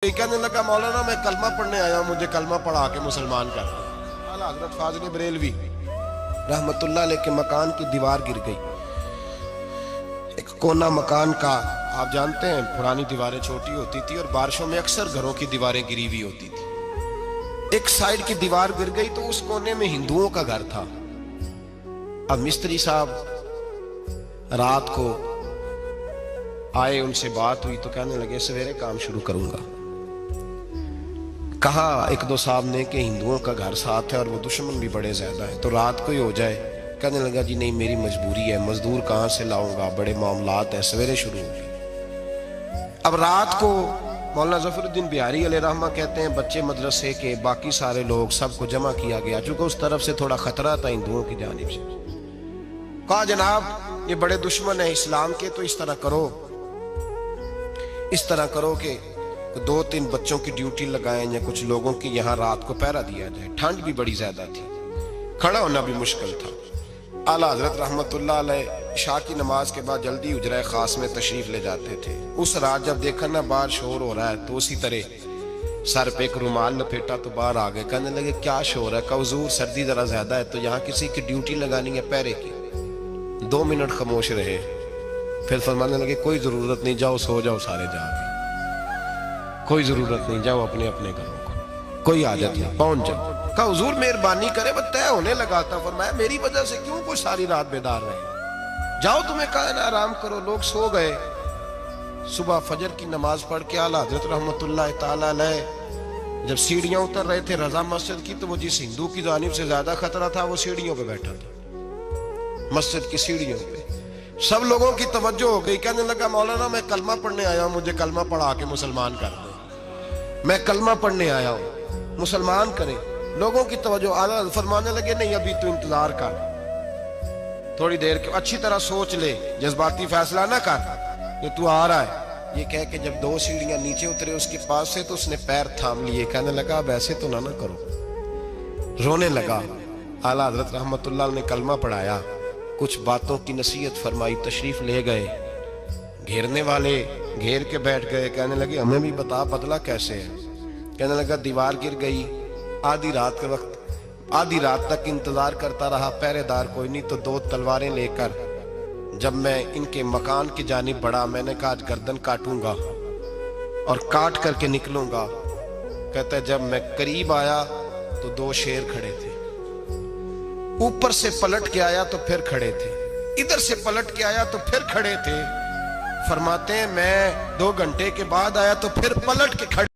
कहने लगा मौलाना मैं कलमा पढ़ने आया हूं, मुझे कलमा पढ़ा के मुसलमान कर दो। आला हजरत फाजिल बरेलवी रहमतुल्लाह अलैह के मकान की दीवार गिर गई। एक कोना मकान का, आप जानते हैं पुरानी दीवारें छोटी होती थी और बारिशों में अक्सर घरों की दीवारें गिरी हुई होती थी। एक साइड की दीवार गिर गई तो उस कोने में हिंदुओं का घर था। अब मिस्त्री साहब रात को आए, उनसे बात हुई तो कहने लगे सवेरे काम शुरू करूंगा। कहा एक दो साहब ने कि हिंदुओं का घर साथ है और वो दुश्मन भी बड़े ज्यादा है, तो रात को ही हो जाए। कहने लगा जी नहीं, मेरी मजबूरी है, मजदूर कहाँ से लाऊंगा, बड़े मामलात है, सवेरे शुरू होगी। अब रात को मौलाना जफरुद्दीन बिहारी अलैहि रहमा कहते हैं बच्चे मदरसे के, बाकी सारे लोग, सबको जमा किया गया, चूंकि उस तरफ से थोड़ा खतरा था हिंदुओं की जानिब से। कहा जनाब ये बड़े दुश्मन है इस्लाम के, तो इस तरह करो कि दो तीन बच्चों की ड्यूटी लगाएं या कुछ लोगों की यहाँ रात को पहरा दिया जाए। ठंड भी बड़ी ज्यादा थी, खड़ा होना भी मुश्किल था। आला हजरत रहमतुल्लाह अलैह इशा की नमाज के बाद जल्दी उजरा खास में तशरीफ ले जाते थे। उस रात जब देखा ना बाहर शोर हो रहा है तो उसी तरह सर पे एक रुमाल लपेटा तो बाहर आ गए। कहने लगे क्या शोर है? का हुजूर सर्दी जरा ज्यादा है तो यहाँ किसी की ड्यूटी लगानी है पहरे की। 2 मिनट खामोश रहे, फिर फरमाने लगे कोई जरूरत नहीं, जाओ सो जाओ सारे जाके, कोई जरूरत नहीं, जाओ अपने अपने घरों को, कोई आदत नहीं, पहुंच जाओ। कहा हुजूर मेहरबानी करे, वो तय होने लगा था। फरमाया मेरी वजह से क्यों कोई सारी रात बेदार रहे, जाओ तुम्हें कहा ना आराम करो। लोग सो गए। सुबह फजर की नमाज पढ़ के आला हजरत रहमतुल्लाह ताला अलैह जब सीढ़ियां उतर रहे थे रजा मस्जिद की, तो वो जिस हिंदू की जानिब से ज्यादा खतरा था वो सीढ़ियों पे बैठा था, मस्जिद की सीढ़ियों पे। सब लोगों की तवज्जो हो गई। कहने लगा मौलाना मैं कलमा पढ़ने आया हूं, मुझे कलमा पढ़ा के मुसलमान कर दो। मैं कलमा पढ़ने आया हूं, मुसलमान करे। लोगों की तवज्जो, आला फरमाने लगे नहीं अभी तो इंतजार कर, थोड़ी देर के, अच्छी तरह सोच ले, जज्बाती फैसला ना कर कि तू आ रहा है। ये कह के जब 2 सीढ़ियां नीचे उतरे उसके पास से तो उसने पैर थाम लिए। कहने लगा अब ऐसे तो ना करो, रोने लगा। आला हजरत रहमतुल्लाह ने कलमा पढ़ाया, कुछ बातों की नसीहत फरमाई, तशरीफ ले गए। घेरने वाले घेर के बैठ गए। कहने लगे हमें भी बता बदला कैसे है। कहने लगा दीवार गिर गई, आधी रात के वक्त, आधी रात तक इंतजार करता रहा, पहरेदार कोई नहीं, तो 2 तलवारें लेकर जब मैं इनके मकान की जानिब बढ़ा, मैंने कहा आज गर्दन काटूंगा और काट करके निकलूंगा। कहता है जब मैं करीब आया तो 2 शेर खड़े थे, ऊपर से पलट के आया तो फिर खड़े थे, इधर से पलट के आया तो फिर खड़े थे। फरमाते हैं मैं 2 घंटे के बाद आया तो फिर पलट के खड़े।